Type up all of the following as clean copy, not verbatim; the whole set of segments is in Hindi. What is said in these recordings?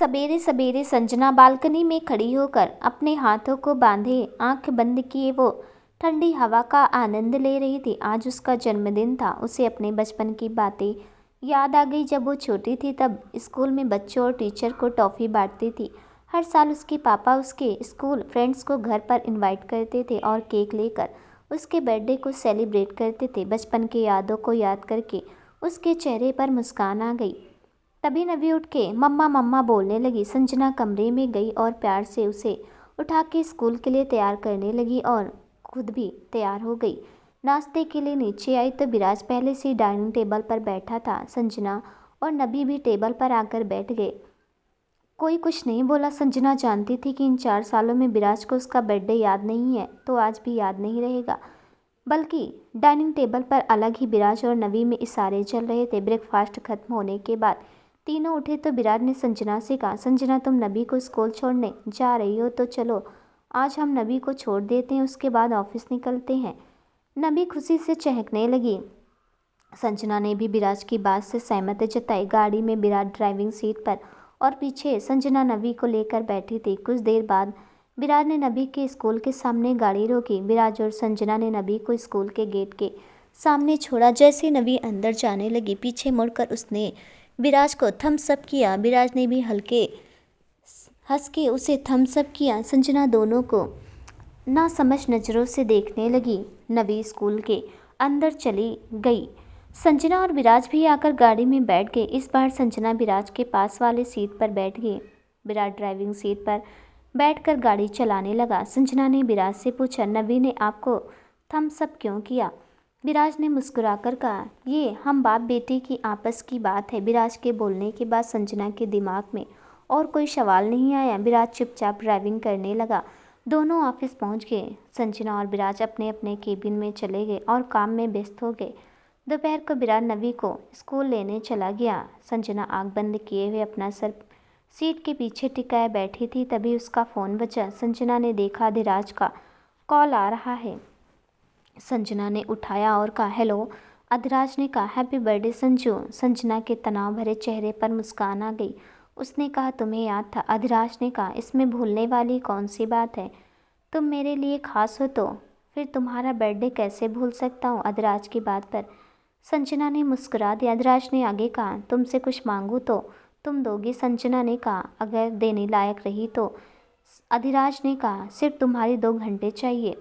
सवेरे सवेरे संजना बालकनी में खड़ी होकर अपने हाथों को बांधे आंख बंद किए वो ठंडी हवा का आनंद ले रही थी। आज उसका जन्मदिन था। उसे अपने बचपन की बातें याद आ गई। जब वो छोटी थी तब स्कूल में बच्चों और टीचर को टॉफ़ी बांटती थी। हर साल उसके पापा उसके स्कूल फ्रेंड्स को घर पर इनवाइट करते थे और केक लेकर उसके बर्थडे को सेलिब्रेट करते थे। बचपन की यादों को याद करके उसके चेहरे पर मुस्कान आ गई। तभी नवी उठ के मम्मा मम्मा बोलने लगी। संजना कमरे में गई और प्यार से उसे उठा के स्कूल के लिए तैयार करने लगी और खुद भी तैयार हो गई। नाश्ते के लिए नीचे आई तो विराज पहले से डाइनिंग टेबल पर बैठा था। संजना और नबी भी टेबल पर आकर बैठ गए। कोई कुछ नहीं बोला। संजना जानती थी कि इन 4 सालों में विराज को उसका बर्थडे याद नहीं है तो आज भी याद नहीं रहेगा। बल्कि डाइनिंग टेबल पर अलग ही विराज और नवी में इशारे चल रहे थे। ब्रेकफास्ट खत्म होने के बाद तीनों उठे तो विराज ने संजना से कहा, संजना तुम नबी को स्कूल छोड़ने जा रही हो तो चलो आज हम नबी को छोड़ देते हैं, उसके बाद ऑफिस निकलते हैं। नबी खुशी से चहकने लगी। संजना ने भी विराज की बात से सहमति जताई। गाड़ी में विराज ड्राइविंग सीट पर और पीछे संजना नबी को लेकर बैठी थी। कुछ देर बाद विराज ने नबी के स्कूल के सामने गाड़ी रोकी। विराज और संजना ने नबी को स्कूल के गेट के सामने छोड़ा। जैसे नबी अंदर जाने लगी पीछे मुड़कर उसने विराज को थम्स अप किया। विराज ने भी हल्के हंस के उसे थम्स अप किया। संजना दोनों को ना समझ नज़रों से देखने लगी। नबी स्कूल के अंदर चली गई। संजना और विराज भी आकर गाड़ी में बैठ गए। इस बार संजना विराज के पास वाले सीट पर बैठ गई। विराज ड्राइविंग सीट पर बैठकर गाड़ी चलाने लगा। संजना ने विराज से पूछा, नबी ने आपको थम्स अप क्यों किया? विराज ने मुस्कुराकर कहा, ये हम बाप बेटे की आपस की बात है। विराज के बोलने के बाद संजना के दिमाग में और कोई सवाल नहीं आया। विराज चुपचाप ड्राइविंग करने लगा। दोनों ऑफिस पहुंच गए। संजना और विराज अपने अपने केबिन में चले गए और काम में व्यस्त हो गए। दोपहर को विराज नवी को स्कूल लेने चला गया। संजना आंख बंद किए हुए अपना सर सीट के पीछे टिकाए बैठी थी। तभी उसका फ़ोन बजा। संजना ने देखा अधिराज का कॉल आ रहा है। संजना ने उठाया और कहा, हेलो। अधिराज ने कहा, हैप्पी बर्थडे संजू। संजना के तनाव भरे चेहरे पर मुस्कान आ गई। उसने कहा, तुम्हें याद था? अधिराज ने कहा, इसमें भूलने वाली कौन सी बात है? तुम मेरे लिए खास हो तो फिर तुम्हारा बर्थडे कैसे भूल सकता हूँ? अधिराज की बात पर संजना ने मुस्कुरा दिया। अधिराज ने आगे कहा, तुमसे कुछ मांगूँ तो तुम दोगी? संजना ने कहा, अगर देने लायक रही तो। अधिराज ने कहा, सिर्फ तुम्हारी 2 घंटे चाहिए।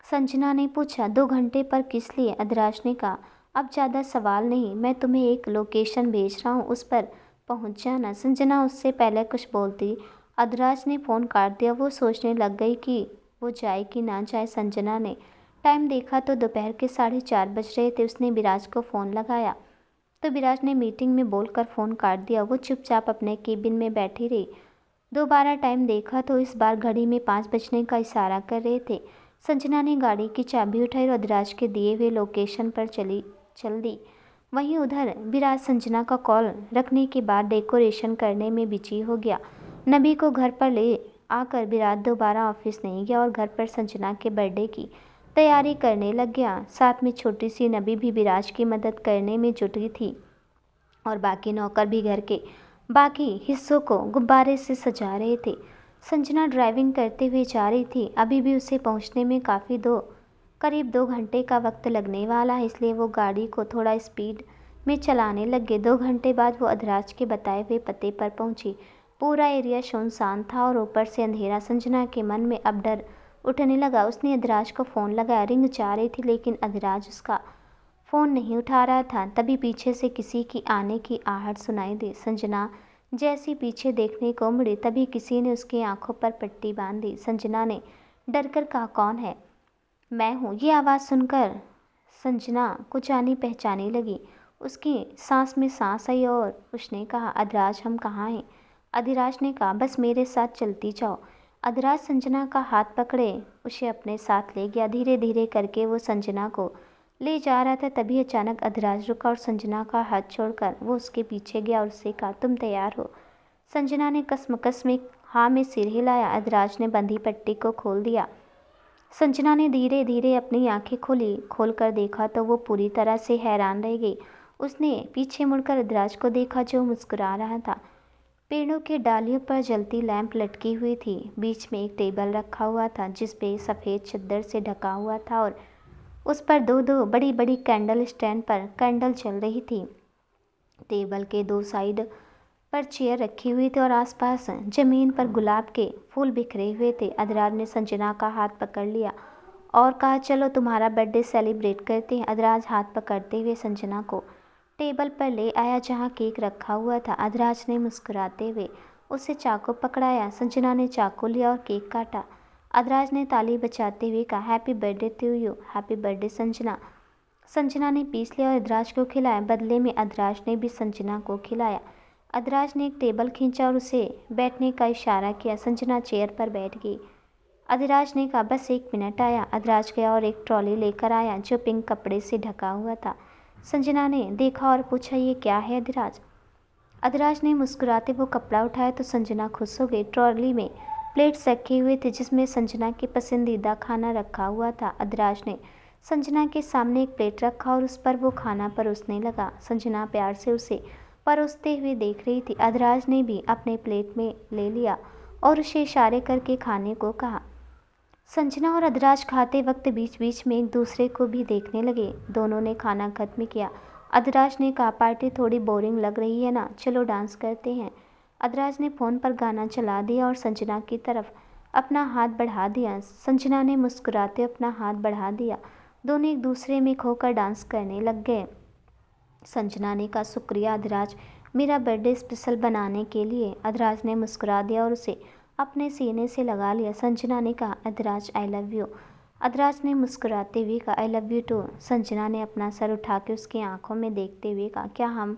संजना ने पूछा, 2 घंटे पर किस लिए? अधिराज ने कहा, अब ज़्यादा सवाल नहीं, मैं तुम्हें एक लोकेशन भेज रहा हूँ, उस पर पहुँच जाना। संजना उससे पहले कुछ बोलती अधिराज ने फ़ोन काट दिया। वो सोचने लग गई कि वो जाए कि ना जाए। संजना ने टाइम देखा तो दोपहर के 4:30 बज रहे थे। उसने विराज को फ़ोन लगाया तो विराज ने मीटिंग में बोलकर फ़ोन काट दिया। वो चुपचाप अपने केबिन में बैठी रही। दोबारा टाइम देखा तो इस बार घड़ी में 5 बजने का इशारा कर रहे थे। संजना ने गाड़ी की चाबी उठाई और अधिराज के दिए हुए लोकेशन पर चल दी। वहीं उधर विराज संजना का कॉल रखने के बाद डेकोरेशन करने में बिजी हो गया। नबी को घर पर ले आकर विराज दोबारा ऑफिस नहीं गया और घर पर संजना के बर्थडे की तैयारी करने लग गया। साथ में छोटी सी नबी भी विराज की मदद करने में जुटी थी और बाकी नौकर भी घर के बाकी हिस्सों को गुब्बारे से सजा रहे थे। संजना ड्राइविंग करते हुए जा रही थी। अभी भी उसे पहुंचने में करीब 2 घंटे का वक्त लगने वाला है, इसलिए वो गाड़ी को थोड़ा स्पीड में चलाने लग गए। 2 घंटे बाद वो अधिराज के बताए हुए पते पर पहुंची। पूरा एरिया सुनसान था और ऊपर से अंधेरा। संजना के मन में अब डर उठने लगा। उसने अधिराज को फ़ोन लगाया। रिंग जा रही थी लेकिन अधिराज उसका फ़ोन नहीं उठा रहा था। तभी पीछे से किसी की आने की आहट सुनाई दी। संजना जैसी पीछे देखने को मुड़ी तभी किसी ने उसकी आंखों पर पट्टी बांध दी। संजना ने डरकर कहा, कौन है? मैं हूँ। ये आवाज़ सुनकर संजना कुछ जानी पहचानी लगी। उसकी सांस में सांस आई और उसने कहा, अधिराज हम कहाँ हैं? अधिराज ने कहा, बस मेरे साथ चलती जाओ। अधिराज संजना का हाथ पकड़े उसे अपने साथ ले गया। धीरे धीरे करके वो संजना को ले जा रहा था। तभी अचानक अधिराज रुका और संजना का हाथ छोड़कर वो उसके पीछे गया और उससे कहा, तुम तैयार हो? संजना ने कसमकस में हाँ में सिर हिलाया। अधिराज ने बंधी पट्टी को खोल दिया। संजना ने धीरे धीरे अपनी आंखें खोलकर देखा तो वो पूरी तरह से हैरान रह गई। उसने पीछे मुड़कर अधिराज को देखा जो मुस्कुरा रहा था। पेड़ों की डालियों पर जलती लैंप लटकी हुई थी। बीच में एक टेबल रखा हुआ था जिस पे सफ़ेद चद्दर से ढका हुआ था और उस पर दो दो बड़ी बड़ी कैंडल स्टैंड पर कैंडल चल रही थी। टेबल के दो साइड पर चेयर रखी हुई थी और आसपास जमीन पर गुलाब के फूल बिखरे हुए थे। अदराज ने संजना का हाथ पकड़ लिया और कहा, चलो तुम्हारा बर्थडे सेलिब्रेट करते हैं। अदराज हाथ पकड़ते हुए संजना को टेबल पर ले आया जहाँ केक रखा हुआ था। अदराज ने मुस्कुराते हुए उसे चाकू पकड़ाया। संजना ने चाकू लिया और केक काटा। अदराज ने ताली बजाते हुए कहा, happy birthday to you. Happy birthday Sanjana. Sanjana ने पीस लिया और अदराज को खिलाया। बदले में अदराज ने भी संजना को खिलाया। अदराज ने एक टेबल खींचा और उसे बैठने का इशारा किया। संजना चेयर पर बैठ गई। अदराज ने कहा, बस 1 मिनट आया। अदराज गया और एक ट्रॉली लेकर आया जो पिंक कपड़े से ढका हुआ था। संजना ने देखा और पूछा, ये क्या है अदराज? अदराज ने मुस्कुराते वो कपड़ा उठाया तो संजना खुश हो गई। ट्रॉली में प्लेट्स रखे हुए थे जिसमें संजना के पसंदीदा खाना रखा हुआ था। अदराज ने संजना के सामने एक प्लेट रखा और उस पर वो खाना परोसने लगा। संजना प्यार से उसे परोसते हुए देख रही थी। अदराज ने भी अपने प्लेट में ले लिया और उसे इशारे करके खाने को कहा। संजना और अदराज खाते वक्त बीच बीच में एक दूसरे को भी देखने लगे। दोनों ने खाना खत्म किया। अदराज ने कहा, पार्टी थोड़ी बोरिंग लग रही है ना, चलो डांस करते हैं। अदराज ने फ़ोन पर गाना चला दिया और संजना की तरफ अपना हाथ बढ़ा दिया। संजना ने मुस्कुराते अपना हाथ बढ़ा दिया। दोनों एक दूसरे में खोकर डांस करने लग गए। संजना ने कहा, शुक्रिया अदराज, मेरा बर्थडे स्पेशल बनाने के लिए। अदराज ने मुस्कुरा दिया और उसे अपने सीने से लगा लिया। संजना ने कहा, अदराज आई लव यू। अदराज ने मुस्कुराते हुए कहा, I love you too. Sanjana ने अपना सर उठा के उसकी आंखों में देखते हुए कहा, क्या हम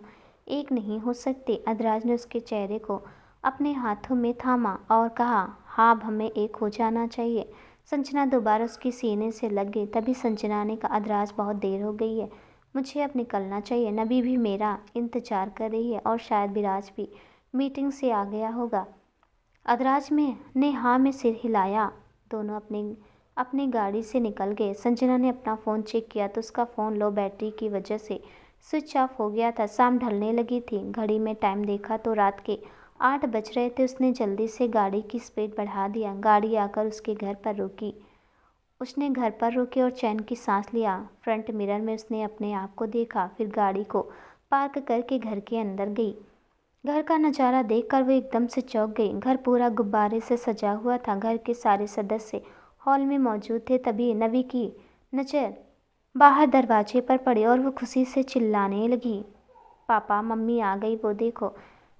एक नहीं हो सकते? अदराज ने उसके चेहरे को अपने हाथों में थामा और कहा, हाँ अब हमें एक हो जाना चाहिए। संजना दोबारा उसके सीने से लग गई। तभी संजना ने कहा, अदराज बहुत देर हो गई है, मुझे अब निकलना चाहिए। नबी भी मेरा इंतज़ार कर रही है और शायद विराज भी मीटिंग से आ गया होगा। अदराज ने हाँ में सिर हिलाया। दोनों अपनी गाड़ी से निकल गए। संजना ने अपना फ़ोन चेक किया तो उसका फ़ोन लो बैटरी की वजह से स्विच ऑफ हो गया था। शाम ढलने लगी थी। घड़ी में टाइम देखा तो रात के 8 बज रहे थे। उसने जल्दी से गाड़ी की स्पीड बढ़ा दिया। गाड़ी आकर उसके घर पर रुकी। उसने घर पर रुके और चैन की सांस लिया। फ्रंट मिरर में उसने अपने आप को देखा, फिर गाड़ी को पार्क करके घर के अंदर गई। घर का नज़ारा देखकर वो एकदम से चौंक गई। घर पूरा गुब्बारे से सजा हुआ था। घर के सारे सदस्य हॉल में मौजूद थे। तभी नबी की नज़र बाहर दरवाजे पर पड़ी और वो खुशी से चिल्लाने लगी, पापा मम्मी आ गई, वो देखो।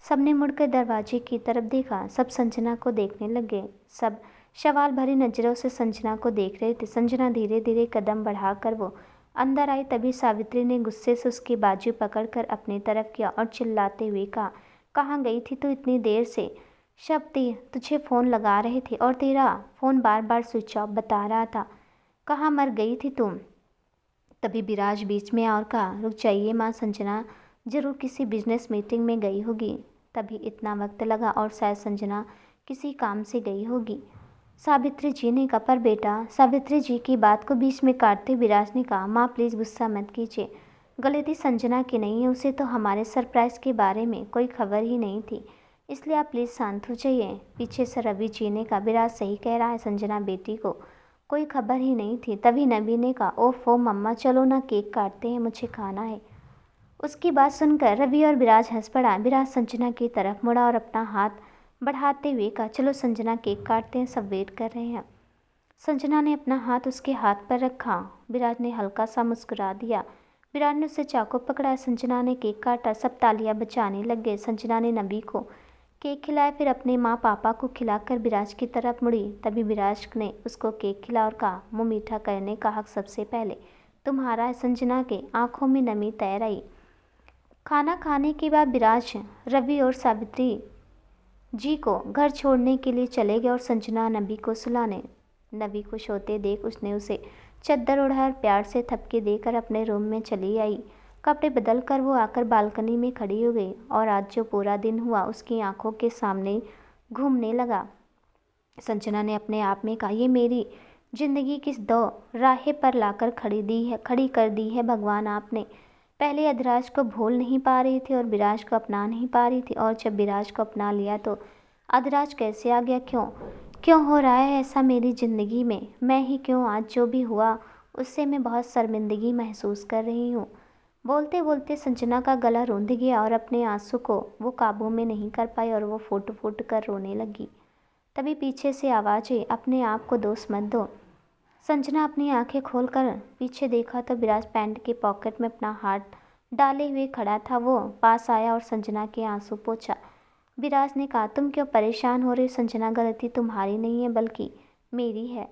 सबने मुड़कर दरवाजे की तरफ देखा। सब संजना को देखने लगे। सब सवाल भरी नज़रों से संजना को देख रहे थे। संजना धीरे धीरे कदम बढ़ाकर वो अंदर आई। तभी सावित्री ने गुस्से से उसकी बाजू पकड़कर अपनी तरफ किया और चिल्लाते हुए कहा, कहाँ गई थी तू इतनी देर से? सब तुझे फ़ोन लगा रहे थे और तेरा फ़ोन बार बार स्विच ऑफ बता रहा था। कहाँ मर गई थी तुम? तभी विराज बीच में और कहा, रुक जाइए माँ, संजना ज़रूर किसी बिजनेस मीटिंग में गई होगी, तभी इतना वक्त लगा और शायद संजना किसी काम से गई होगी। सावित्री जी ने कहा, पर बेटा। सावित्री जी की बात को बीच में काटते विराज ने कहा, माँ प्लीज़ गुस्सा मत कीजिए, गलती संजना की नहीं है, उसे तो हमारे सरप्राइज़ के बारे में कोई खबर ही नहीं थी, इसलिए आप प्लीज़ शांत हो जाइए। पीछे से रवि जी ने कहा, विराज सही कह रहा है, संजना बेटी को कोई खबर ही नहीं थी। तभी नबी ने कहा, ओफो मम्मा चलो ना केक काटते हैं, मुझे खाना है। उसकी बात सुनकर रवि और विराज हंस पड़ा। विराज संजना की तरफ मुड़ा और अपना हाथ बढ़ाते हुए कहा, चलो संजना केक काटते हैं, सब वेट कर रहे हैं। संजना ने अपना हाथ उसके हाथ पर रखा। विराज ने हल्का सा मुस्कुरा दिया। विराज ने उसे चाकू पकड़ा। संजना ने केक काटा। सब तालियां बजाने लग गए। संजना ने नबी को केक खिलाया, फिर अपने माँ पापा को खिलाकर विराज की तरफ मुड़ी। तभी विराज ने उसको केक खिलाया और कहा, मुँह मीठा करने का हक सबसे पहले तुम्हारा है। संजना के आंखों में नमी तैर आई। खाना खाने के बाद विराज रवि और सावित्री जी को घर छोड़ने के लिए चले गए और संजना नबी को सुलाने। नबी को सोते देख उसने उसे चद्दर ओढ़ा और प्यार से थपकी देकर अपने रूम में चली आई। कपड़े बदल कर वो आकर बालकनी में खड़ी हो गई और आज जो पूरा दिन हुआ उसकी आंखों के सामने घूमने लगा। संजना ने अपने आप में कहा, ये मेरी ज़िंदगी किस दो राहे पर लाकर खड़ी कर दी है भगवान आपने। पहले अधिराज को भूल नहीं पा रही थी और विराज को अपना नहीं पा रही थी, और जब विराज को अपना लिया तो अधिराज कैसे आ गया? क्यों क्यों हो रहा है ऐसा मेरी ज़िंदगी में? मैं ही क्यों? आज जो भी हुआ उससे मैं बहुत शर्मिंदगी महसूस कर रही हूँ। बोलते बोलते संजना का गला रूंध गया और अपने आंसू को वो काबू में नहीं कर पाई और वो फुट फुट कर रोने लगी। तभी पीछे से आवाज़ आई, अपने आप को दोष मत दो। संजना अपनी आंखें खोलकर पीछे देखा तो विराज पैंट के पॉकेट में अपना हाथ डाले हुए खड़ा था। वो पास आया और संजना के आंसू पोंछा। विराज ने कहा, तुम क्यों परेशान हो रही हो संजना? गलती तुम्हारी नहीं है बल्कि मेरी है।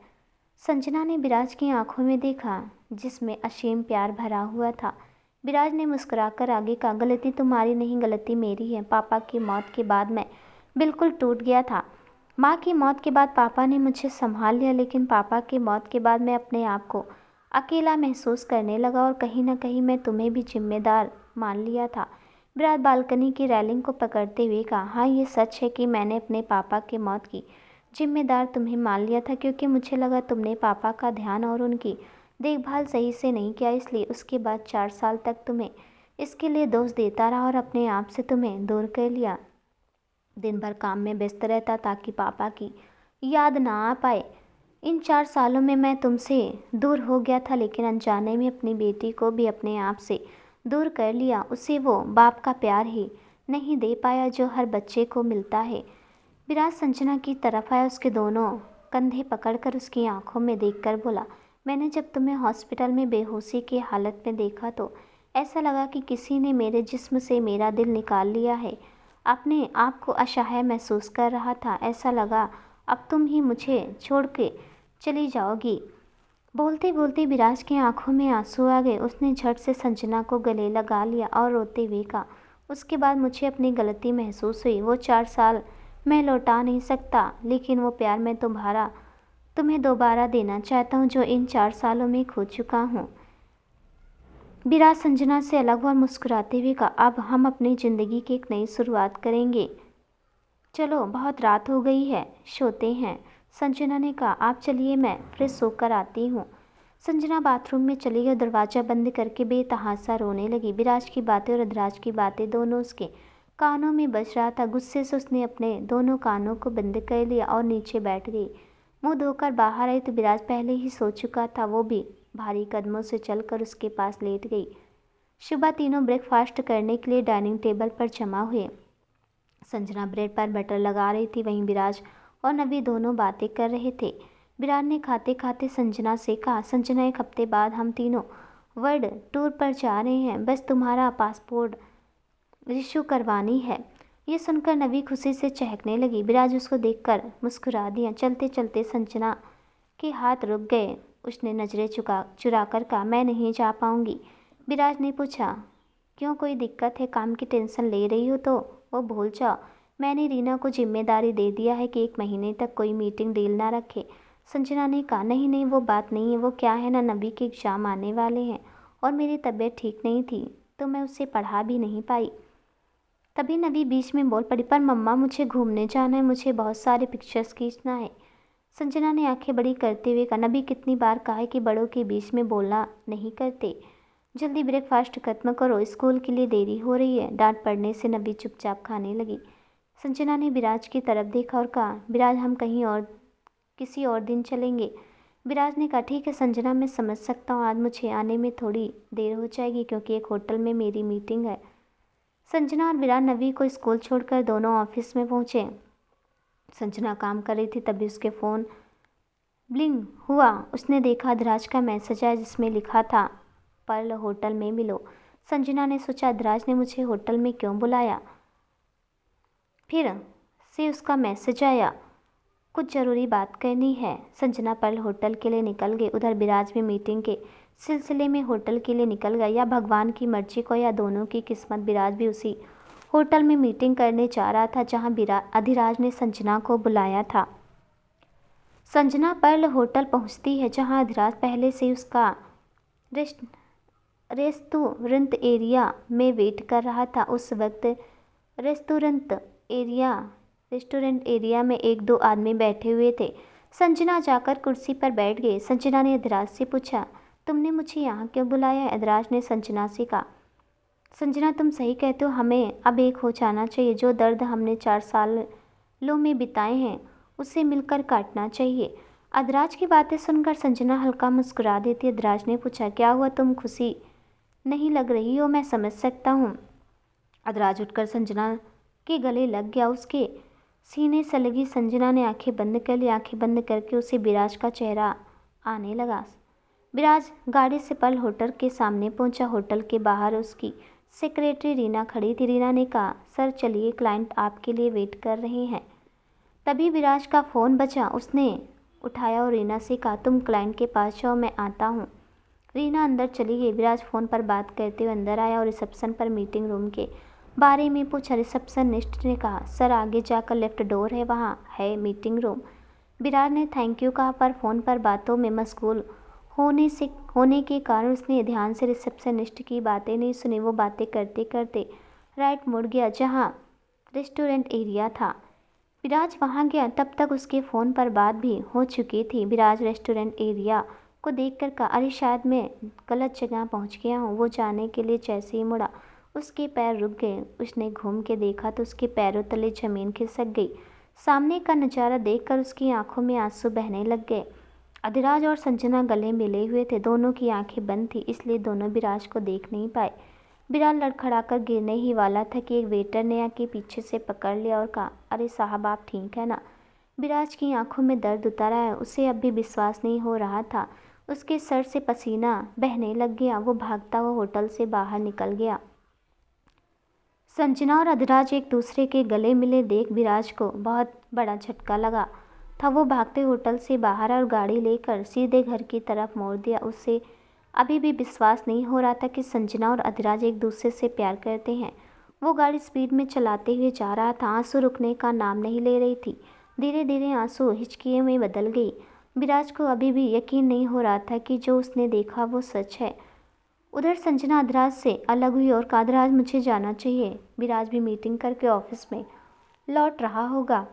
संजना ने विराज की आंखों में देखा जिसमें असीम प्यार भरा हुआ था। विराज ने मुस्कुराकर आगे कहा, गलती तुम्हारी नहीं, गलती मेरी है। पापा की मौत के बाद मैं बिल्कुल टूट गया था। माँ की मौत के बाद पापा ने मुझे संभाल लिया, लेकिन पापा की मौत के बाद मैं अपने आप को अकेला महसूस करने लगा और कहीं ना कहीं मैं तुम्हें भी जिम्मेदार मान लिया था। विराज बालकनी की रेलिंग को पकड़ते हुए कहा, हाँ ये सच है कि मैंने अपने पापा की मौत की जिम्मेदार तुम्हें मान लिया था, क्योंकि मुझे लगा तुमने पापा का ध्यान और उनकी देखभाल सही से नहीं किया, इसलिए उसके बाद 4 साल तक तुम्हें इसके लिए दोष देता रहा और अपने आप से तुम्हें दूर कर लिया। दिन भर काम में व्यस्त रहता ताकि पापा की याद ना आ पाए। इन 4 सालों में मैं तुमसे दूर हो गया था, लेकिन अनजाने में अपनी बेटी को भी अपने आप से दूर कर लिया। उसे वो बाप का प्यार ही नहीं दे पाया जो हर बच्चे को मिलता है। विराज संजना की तरफ आया, उसके दोनों कंधे पकड़कर उसकी आंखों में देखकर बोला, मैंने जब तुम्हें हॉस्पिटल में बेहोशी की हालत में देखा तो ऐसा लगा कि किसी ने मेरे जिस्म से मेरा दिल निकाल लिया है। अपने आप को असहाय महसूस कर रहा था। ऐसा लगा अब तुम ही मुझे छोड़ के चली जाओगी। बोलते बोलते विराज की आंखों में आंसू आ गए। उसने झट से संजना को गले लगा लिया और रोते हुए कहा, उसके बाद मुझे अपनी गलती महसूस हुई। वो 4 साल मैं लौटा नहीं सकता, लेकिन वो प्यार मैं तुम्हें दोबारा देना चाहता हूँ जो इन 4 सालों में खो चुका हूँ। विराज संजना से अलग हुआ और मुस्कुराते हुए कहा, अब हम अपनी ज़िंदगी की एक नई शुरुआत करेंगे। चलो बहुत रात हो गई है, सोते हैं। संजना ने कहा, आप चलिए, मैं फ्रेश होकर आती हूँ। संजना बाथरूम में चली गई, दरवाज़ा बंद करके बेतहासा रोने लगी। विराज की बातें और अधिराज की बातें दोनों उसके कानों में बज रहा था। गुस्से से उसने अपने दोनों कानों को बंद कर लिया और नीचे बैठ गई। मुंह धोकर बाहर आई तो विराज पहले ही सो चुका था। वो भी भारी कदमों से चलकर उसके पास लेट गई। सुबह तीनों ब्रेकफास्ट करने के लिए डाइनिंग टेबल पर जमा हुए। संजना ब्रेड पर बटर लगा रही थी, वहीं विराज और नवी दोनों बातें कर रहे थे। विराज ने खाते खाते संजना से कहा, संजना 1 हफ्ते बाद हम तीनों वर्ल्ड टूर पर जा रहे हैं, बस तुम्हारा पासपोर्ट इशू करवानी है। ये सुनकर नवी खुशी से चहकने लगी। विराज उसको देखकर मुस्कुरा दिया। चलते चलते संजना के हाथ रुक गए। उसने नज़रें चुरा कर कहा, मैं नहीं जा पाऊंगी। विराज ने पूछा, क्यों, कोई दिक्कत है? काम की टेंशन ले रही हो तो वो भूल जाओ। मैंने रीना को जिम्मेदारी दे दिया है कि 1 महीने तक कोई मीटिंग डील ना रखे। संजना ने कहा, नहीं नहीं वो बात नहीं है। वो क्या है ना, नबी के एग्ज़ाम आने वाले हैं और मेरी तबीयत ठीक नहीं थी तो मैं उससे पढ़ा भी नहीं पाई। तभी नवी बीच में बोल पड़ी, पर मम्मा मुझे घूमने जाना है, मुझे बहुत सारे पिक्चर्स खींचना है। संजना ने आंखें बड़ी करते हुए कहा, नबी कितनी बार कहा है कि बड़ों के बीच में बोलना नहीं करते। जल्दी ब्रेकफास्ट खत्म करो, स्कूल के लिए देरी हो रही है। डांट पड़ने से नबी चुपचाप खाने लगी। संजना ने विराज की तरफ देखा और कहा, विराज हम कहीं और किसी और दिन चलेंगे। विराज ने कहा, ठीक है संजना, मैं समझ सकता हूँ, आज मुझे आने में थोड़ी देर हो जाएगी क्योंकि एक होटल में मेरी मीटिंग है। संजना और विराज नवी को स्कूल छोड़कर दोनों ऑफिस में पहुँचे। संजना काम कर रही थी, तभी उसके फ़ोन ब्लिंग हुआ। उसने देखा अधिराज का मैसेज आया जिसमें लिखा था, पर्ल होटल में मिलो। संजना ने सोचा, अधिराज ने मुझे होटल में क्यों बुलाया? फिर से उसका मैसेज आया, कुछ ज़रूरी बात करनी है। संजना पर्ल होटल के लिए निकल गई। उधर विराज भी मीटिंग के सिलसिले में होटल के लिए निकल गया। या भगवान की मर्जी को या दोनों की किस्मत, विराज भी उसी होटल में मीटिंग करने जा रहा था जहां अधिराज ने संजना को बुलाया था। संजना पर्ल होटल पहुंचती है जहां अधिराज पहले से उसका रेस्टोरेंट एरिया में वेट कर रहा था। उस वक्त रेस्टोरेंट एरिया में 1-2 आदमी बैठे हुए थे। संजना जाकर कुर्सी पर बैठ गई। संजना ने अधिराज से पूछा, तुमने मुझे यहाँ क्यों बुलाया है? अधिराज ने संजना से कहा, संजना तुम सही कहते हो, हमें अब एक हो जाना चाहिए। जो दर्द हमने 4 सालों में बिताए हैं उसे मिलकर काटना चाहिए। अदराज की बातें सुनकर संजना हल्का मुस्कुरा देती। अदराज ने पूछा, क्या हुआ, तुम खुशी नहीं लग रही हो? मैं समझ सकता हूँ। अदराज उठकर संजना के गले लग गया। उसके सीने से लगी। संजना ने आंखें बंद कर ली। आंखें बंद करके उसे विराज का चेहरा आने लगा। विराज गाड़ी से पल होटल के सामने पहुंचा। होटल के बाहर उसकी सेक्रेटरी रीना खड़ी थी। रीना ने कहा, सर चलिए, क्लाइंट आपके लिए वेट कर रहे हैं। तभी विराज का फ़ोन बजा। उसने उठाया और रीना से कहा, तुम क्लाइंट के पास जाओ, मैं आता हूँ। रीना अंदर चली गई। विराज फ़ोन पर बात करते हुए अंदर आया और रिसेप्शन पर मीटिंग रूम के बारे में पूछा। रिसेप्शनिस्ट ने कहा, सर आगे जाकर लेफ्ट डोर है, वहाँ है मीटिंग रूम। विराज ने थैंक यू कहा, पर फ़ोन पर बातों में मशगूल होने के कारण उसने ध्यान से रिसेप्शनिस्ट की बातें नहीं सुनी। वो बातें करते करते राइट मुड़ गया जहाँ रेस्टोरेंट एरिया था। विराज वहाँ गया तब तक उसके फ़ोन पर बात भी हो चुकी थी। विराज रेस्टोरेंट एरिया को देखकर कहा, अरे शायद मैं गलत जगह पहुँच गया हूँ। वो जाने के लिए जैसे ही मुड़ा उसके पैर रुक गए। उसने घूम के देखा तो उसके पैरों तले ज़मीन खिसक गई। सामने का नज़ारा देखकर उसकी आंखों में आंसू बहने लग गए। अधिराज और संजना गले मिले हुए थे। दोनों की आंखें बंद थी, इसलिए दोनों विराज को देख नहीं पाए। विराज लड़खड़ाकर गिरने ही वाला था कि एक वेटर ने आके पीछे से पकड़ लिया और कहा, अरे साहब आप ठीक है ना? विराज की आंखों में दर्द उतर आया। उसे अब भी विश्वास नहीं हो रहा था। उसके सर से पसीना बहने लग गया। वो भागता हुआ होटल से बाहर निकल गया। संजना और अधिराज एक दूसरे के गले मिले देख विराज को बहुत बड़ा झटका लगा था। वो भागते होटल से बाहर और गाड़ी लेकर सीधे घर की तरफ मोड़ दिया। उसे अभी भी विश्वास नहीं हो रहा था कि संजना और अधिराज एक दूसरे से प्यार करते हैं। वो गाड़ी स्पीड में चलाते हुए जा रहा था। आंसू रुकने का नाम नहीं ले रही थी। धीरे धीरे आंसू हिचकियों में बदल गई। विराज को अभी भी यकीन नहीं हो रहा था कि जो उसने देखा वो सच है। उधर संजना अधिराज से अलग हुई और कहा, अधिराज मुझे जाना चाहिए। विराज भी मीटिंग करके ऑफिस में लौट रहा होगा।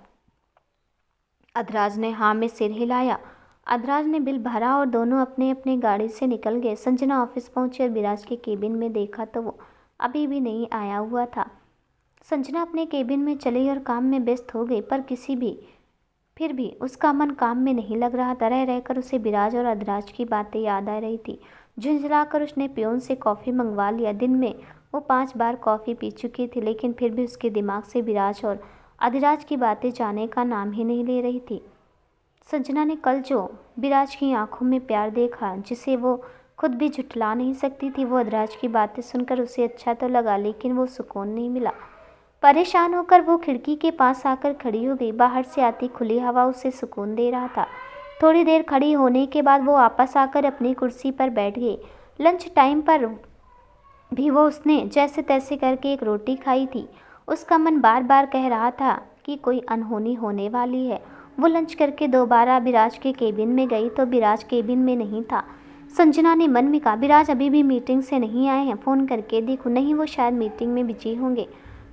अधिराज ने हाँ में सिर हिलाया। अधिराज ने बिल भरा और दोनों अपने अपने गाड़ी से निकल गए। संजना ऑफिस पहुंची और विराज के केबिन में देखा तो वो अभी भी नहीं आया हुआ था। संजना अपने केबिन में चली और काम में व्यस्त हो गई, पर फिर भी उसका मन काम में नहीं लग रहा था। रह रहकर उसे विराज और अधिराज की बातें याद आ रही थी। झुंझलाकर उसने पियोन से कॉफ़ी मंगवा लिया। दिन में वो 5 बार कॉफ़ी पी चुकी थी, लेकिन फिर भी उसके दिमाग से विराज और अधिराज की बातें जाने का नाम ही नहीं ले रही थी। संजना ने कल जो विराज की आंखों में प्यार देखा, जिसे वो खुद भी झुठला नहीं सकती थी, वो अधिराज की बातें सुनकर उसे अच्छा तो लगा, लेकिन वो सुकून नहीं मिला। परेशान होकर वो खिड़की के पास आकर खड़ी हो गई। बाहर से आती खुली हवा उसे सुकून दे रहा था। थोड़ी देर खड़ी होने के बाद वो वापस आकर अपनी कुर्सी पर बैठ गई। लंच टाइम पर भी वो उसने जैसे तैसे करके एक रोटी खाई थी। उसका मन बार बार कह रहा था कि कोई अनहोनी होने वाली है। वो लंच करके दोबारा विराज के केबिन में गई तो विराज केबिन में नहीं था। संजना ने मन में कहा, विराज अभी भी मीटिंग से नहीं आए हैं, फ़ोन करके देखूं। नहीं, वो शायद मीटिंग में बिजी होंगे,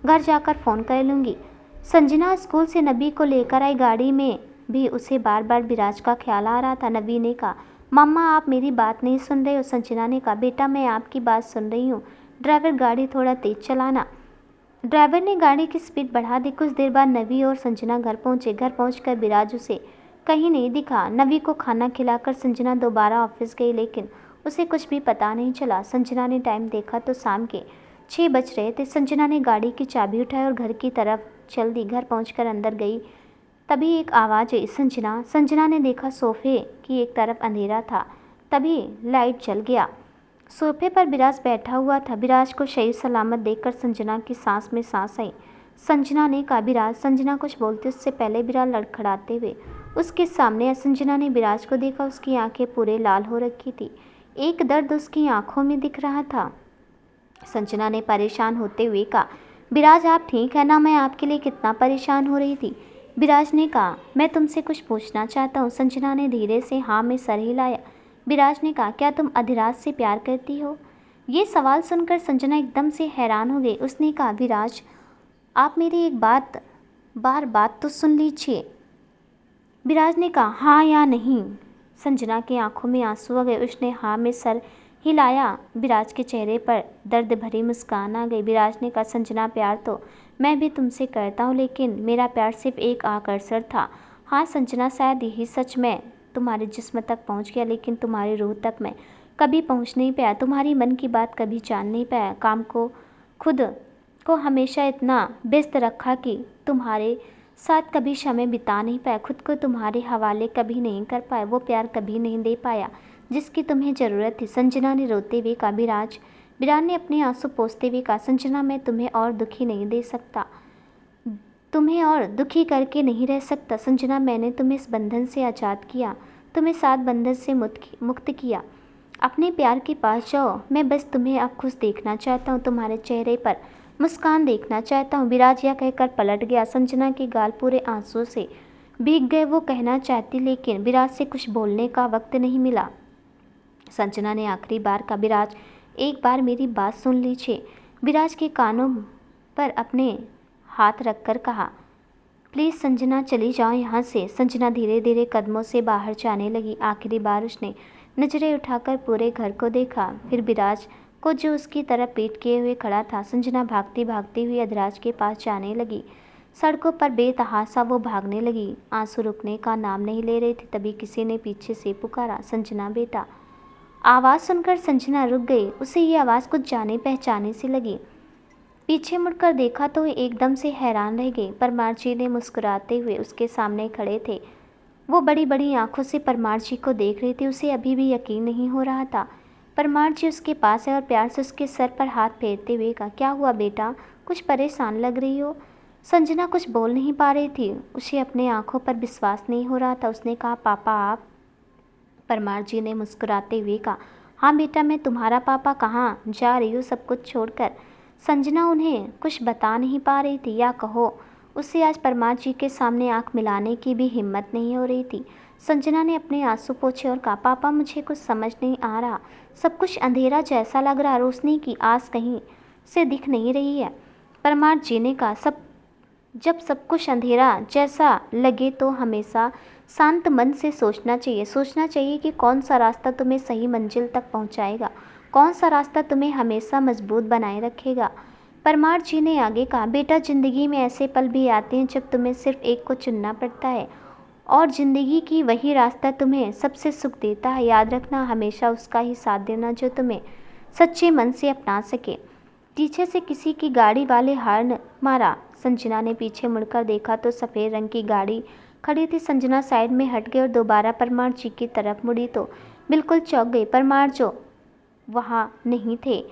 घर जाकर फ़ोन कर लूँगी। संजना स्कूल से नबी को लेकर आई। गाड़ी में भी उसे बार बार विराज का ख्याल आ रहा था। नबी ने कहा, मम्मा आप मेरी बात नहीं सुन रहे हो? संजना ने कहा, बेटा मैं आपकी बात सुन रही हूँ, ड्राइवर गाड़ी थोड़ा तेज़ चलाना। ड्राइवर ने गाड़ी की स्पीड बढ़ा दी। कुछ देर बाद नवी और संजना घर पहुंचे। घर पहुंचकर विराज उसे कहीं नहीं दिखा। नवी को खाना खिलाकर संजना दोबारा ऑफिस गई, लेकिन उसे कुछ भी पता नहीं चला। संजना ने टाइम देखा तो शाम के 6 बज रहे थे। संजना ने गाड़ी की चाबी उठाई और घर की तरफ चल दी। घर पहुंचकर अंदर गई, तभी एक आवाज़ आई, संजना। संजना ने देखा सोफे की एक तरफ अंधेरा था, तभी लाइट जल गया। सोफे पर विराज बैठा हुआ था। विराज को सही सलामत देखकर संजना की सांस में सांस आई। संजना ने कहा, विराज। संजना कुछ बोलते उससे पहले विराज लड़खड़ाते हुए उसके सामने आया। संजना ने विराज को देखा। उसकी आंखें पूरे लाल हो रखी थी। एक दर्द उसकी आंखों में दिख रहा था। संजना ने परेशान होते हुए कहा, विराज आप ठीक है ना? मैं आपके लिए कितना परेशान हो रही थी। विराज ने कहा, मैं तुमसे कुछ पूछना चाहता हूँ। संजना ने धीरे से हाँ में सर हिलाया। विराज ने कहा, क्या तुम अधिराज से प्यार करती हो? ये सवाल सुनकर संजना एकदम से हैरान हो गई। उसने कहा, विराज आप मेरी एक बात तो सुन लीजिए। विराज ने कहा, हाँ या नहीं? संजना की आंखों में आंसू आ गए। उसने हाँ में सर हिलाया। विराज के चेहरे पर दर्द भरी मुस्कान आ गई। विराज ने कहा, संजना प्यार तो मैं भी तुमसे करता हूँ, लेकिन मेरा प्यार सिर्फ एक आकर्षण था। हाँ संजना, शायद यही सच में तुम्हारे जिस्म तक पहुँच गया, लेकिन तुम्हारी रूह तक मैं कभी पहुँच नहीं पाया, तुम्हारी मन की बात कभी जान नहीं पाया। काम को खुद को हमेशा इतना व्यस्त रखा कि तुम्हारे साथ कभी समय बिता नहीं पाया, खुद को तुम्हारे हवाले कभी नहीं कर पाया, वो प्यार कभी नहीं दे पाया जिसकी तुम्हें ज़रूरत थी। संजना ने रोते हुए कहा। विराज ने अपने आंसू पोंछते हुए कहा, संजना मैं तुम्हें और दुखी नहीं दे सकता, तुम्हें और दुखी करके नहीं रह सकता। संजना मैंने तुम्हें इस बंधन से आज़ाद किया, तुम्हें सात बंधन से मुक्त किया। अपने प्यार के पास जाओ, मैं बस तुम्हें अब खुश देखना चाहता हूँ, तुम्हारे चेहरे पर मुस्कान देखना चाहता हूँ। विराज यह कहकर पलट गया। संजना के गाल पूरे आंसू से भीग गए। वो कहना चाहती, लेकिन विराज से कुछ बोलने का वक्त नहीं मिला। संजना ने आखिरी बार कहा, विराज एक बार मेरी बात सुन लीजिए। विराज के कानों पर अपने हाथ रखकर कहा, प्लीज़ संजना चली जाओ यहाँ से। संजना धीरे धीरे कदमों से बाहर जाने लगी। आखिरी बार उसने नजरें उठाकर पूरे घर को देखा, फिर विराज को जो उसकी तरफ पीठ किए हुए खड़ा था। संजना भागती भागती हुई अधराज के पास जाने लगी। सड़कों पर बेतहासा वो भागने लगी, आंसू रुकने का नाम नहीं ले रहे थे। तभी किसी ने पीछे से पुकारा, संजना बेटा। आवाज़ सुनकर संजना रुक गई। उसे ये आवाज़ कुछ जाने पहचाने सी लगी। पीछे मुड़कर देखा तो एकदम से हैरान रह गई। परमार जी ने मुस्कुराते हुए उसके सामने खड़े थे। वो बड़ी बड़ी आंखों से परमार जी को देख रही थी। उसे अभी भी यकीन नहीं हो रहा था। परमार जी उसके पास है और प्यार से उसके सर पर हाथ फेरते हुए कहा, क्या हुआ बेटा, कुछ परेशान लग रही हो। संजना कुछ बोल नहीं पा रही थी। उसे अपने आंखों पर विश्वास नहीं हो रहा था। उसने कहा, पापा आप। परमार जी ने मुस्कुराते हुए कहा, हाँ बेटा मैं तुम्हारा पापा। कहाँ जा रही हो सब कुछ छोड़कर। संजना उन्हें कुछ बता नहीं पा रही थी, या कहो उसे आज परमार जी के सामने आंख मिलाने की भी हिम्मत नहीं हो रही थी। संजना ने अपने आंसू पोंछे और कहा, पापा मुझे कुछ समझ नहीं आ रहा, सब कुछ अंधेरा जैसा लग रहा, रोशनी की आस कहीं से दिख नहीं रही है। परमार जी ने कहा, जब सब कुछ अंधेरा जैसा लगे तो हमेशा शांत मन से सोचना चाहिए कि कौन सा रास्ता तुम्हें सही मंजिल तक पहुंचाएगा, कौन सा रास्ता तुम्हें हमेशा मजबूत बनाए रखेगा। परमार जी ने आगे कहा, बेटा ज़िंदगी में ऐसे पल भी आते हैं जब तुम्हें सिर्फ एक को चुनना पड़ता है, और ज़िंदगी की वही रास्ता तुम्हें सबसे सुख देता है। याद रखना, हमेशा उसका ही साथ देना जो तुम्हें सच्चे मन से अपना सके। पीछे से किसी की गाड़ी वाले हॉर्न मारा। संजना ने पीछे मुड़कर देखा तो सफ़ेद रंग की गाड़ी खड़ी थी। संजना साइड में हट गई और दोबारा परमार जी की तरफ मुड़ी तो बिल्कुल चौंक गई। परमार जो वहाँ नहीं थे।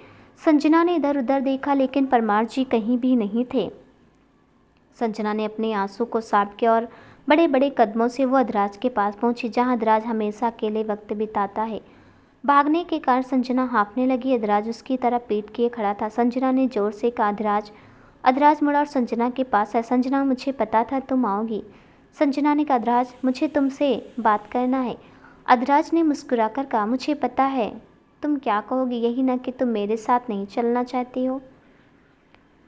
संजना ने इधर उधर देखा, लेकिन परमार जी कहीं भी नहीं थे। संजना ने अपने आंसू को साफ किया और बड़े बड़े कदमों से वो अधराज के पास पहुंची, जहां अधराज हमेशा अकेले वक्त बिताता है। भागने के कारण संजना हाँफने लगी। अधराज उसकी तरफ पीठ किए खड़ा था। संजना ने जोर से कहा, अधराज। अधराज मुड़ा और संजना के पास है। संजना मुझे पता था तुम आओगी। संजना ने कहा, अधराज मुझे तुमसे बात करना है। अधराज ने मुस्कुराकर कहा, मुझे पता है तुम क्या कहोगी, यही ना कि तुम मेरे साथ नहीं चलना चाहती हो।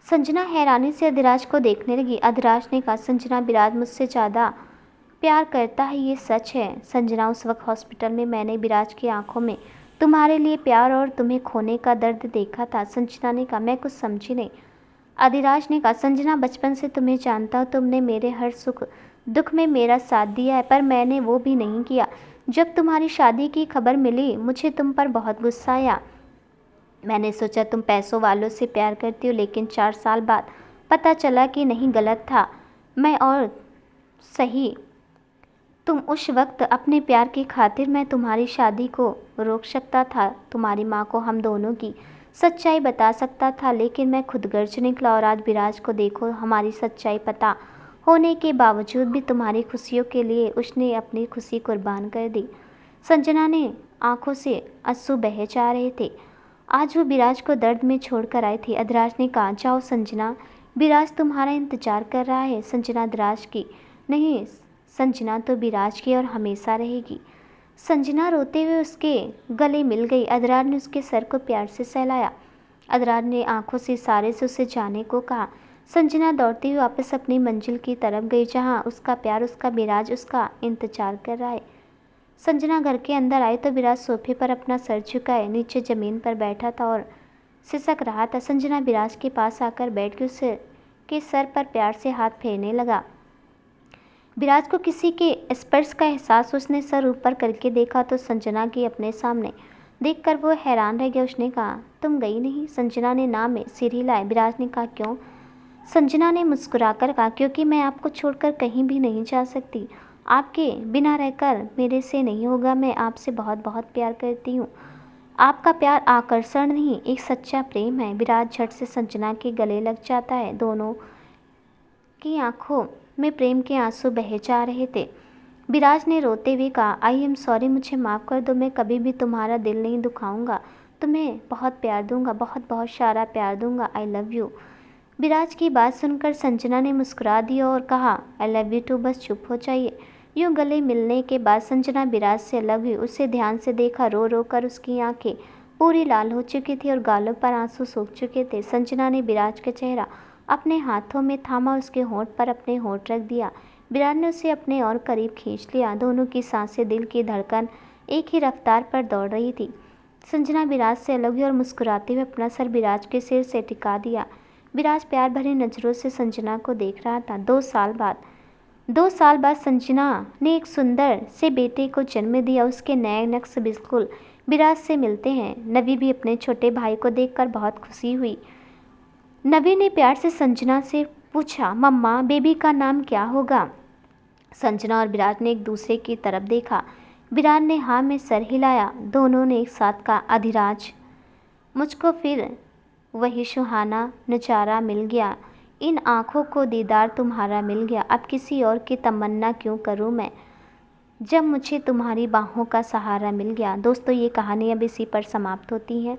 संजना हैरानी से अधराज को देखने लगी। अधराज ने कहा, संजना विराज मुझसे ज़्यादा प्यार करता है, ये सच है। संजना उस वक्त हॉस्पिटल में मैंने विराज की आंखों में तुम्हारे लिए प्यार और तुम्हें खोने का दर्द देखा था। संजना ने कहा, मैं कुछ समझी नहीं। अधीराज ने कहा, संजना बचपन से तुम्हें जानता हूँ, तुमने मेरे हर सुख दुख में मेरा साथ दिया है, पर मैंने वो भी नहीं किया। जब तुम्हारी शादी की खबर मिली मुझे तुम पर बहुत गुस्सा आया। मैंने सोचा तुम पैसों वालों से प्यार करती हो, लेकिन 4 साल बाद पता चला कि नहीं, गलत था मैं और सही तुम। उस वक्त अपने प्यार की खातिर मैं तुम्हारी शादी को रोक सकता था, तुम्हारी माँ को हम दोनों की सच्चाई बता सकता था, लेकिन मैं खुद गर्ज निकला। और आज विराज को देखो, हमारी सच्चाई पता होने के बावजूद भी तुम्हारी खुशियों के लिए उसने अपनी खुशी कुर्बान कर दी। संजना ने आंखों से आंसू बहे जा रहे थे। आज वो विराज को दर्द में छोड़कर आई थी। अधराज ने कहा, जाओ संजना, विराज तुम्हारा इंतजार कर रहा है। संजना अधराज की नहीं, संजना तो विराज की और हमेशा रहेगी। संजना रोते हुए उसके गले मिल गई। अधराज ने उसके सर को प्यार से सहलाया। अधराज ने आंखों से इशारे से उसे जाने को कहा। संजना दौड़ती हुई वापस अपनी मंजिल की तरफ गई, जहां उसका प्यार, उसका विराज उसका इंतजार कर रहा है। संजना घर के अंदर आई तो विराज सोफे पर अपना सर झुकाए नीचे ज़मीन पर बैठा था और सिसक रहा था। संजना विराज के पास आकर बैठ के उसे के सर पर प्यार से हाथ फेरने लगा। विराज को किसी के स्पर्श का एहसास। उसने सर ऊपर करके देखा तो संजना की अपने सामने देखकर वो हैरान रह गया। उसने कहा, तुम गई नहीं? संजना ने ना में सिर हिलाए। विराज ने कहा, क्यों? संजना ने मुस्कुराकर कहा, क्योंकि मैं आपको छोड़कर कहीं भी नहीं जा सकती। आपके बिना रहकर मेरे से नहीं होगा। मैं आपसे बहुत बहुत प्यार करती हूँ। आपका प्यार आकर्षण नहीं, एक सच्चा प्रेम है। विराज झट से संजना के गले लग जाता है। दोनों की आंखों में प्रेम के आंसू बहे जा रहे थे। विराज ने रोते हुए कहा, आई एम सॉरी, मुझे माफ़ कर दो। मैं कभी भी तुम्हारा दिल नहीं दुखाऊंगा। तुम्हें बहुत प्यार दूंगा, बहुत बहुत सारा प्यार दूंगा। आई लव यू। विराज की बात सुनकर संजना ने मुस्कुरा दिया और कहा, आई लव यू टू। बस चुप हो जाइए। यूँ गले मिलने के बाद संजना विराज से अलग हुई। उसे ध्यान से देखा। रो रो कर उसकी आंखें पूरी लाल हो चुकी थी और गालों पर आंसू सूख चुके थे। संजना ने विराज का चेहरा अपने हाथों में थामा, उसके होंठ पर अपने होंठ रख दिया। विराज ने उसे अपने और करीब खींच लिया। दोनों की सांसें, दिल की धड़कन एक ही रफ्तार पर दौड़ रही थी। संजना विराज से अलग हुई और मुस्कुराते हुए अपना सर विराज के सिर से टिका दिया। विराज प्यार भरी नज़रों से संजना को देख रहा था। 2 साल बाद संजना ने एक सुंदर से बेटे को जन्म दिया। उसके नए नक्श बिल्कुल विराज से मिलते हैं। नवी भी अपने छोटे भाई को देखकर बहुत खुशी हुई। नवी ने प्यार से संजना से पूछा, मम्मा बेबी का नाम क्या होगा? संजना और विराज ने एक दूसरे की तरफ देखा। विराज ने हाँ में सर हिलाया। दोनों ने एक साथ कहा, अधिराज। मुझको फिर वही सुहाना नज़ारा मिल गया। इन आँखों को दीदार तुम्हारा मिल गया। अब किसी और की तमन्ना क्यों करूँ मैं, जब मुझे तुम्हारी बाहों का सहारा मिल गया। दोस्तों, ये कहानी अब इसी पर समाप्त होती है।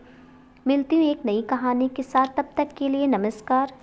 मिलती हूँ एक नई कहानी के साथ। तब तक के लिए नमस्कार।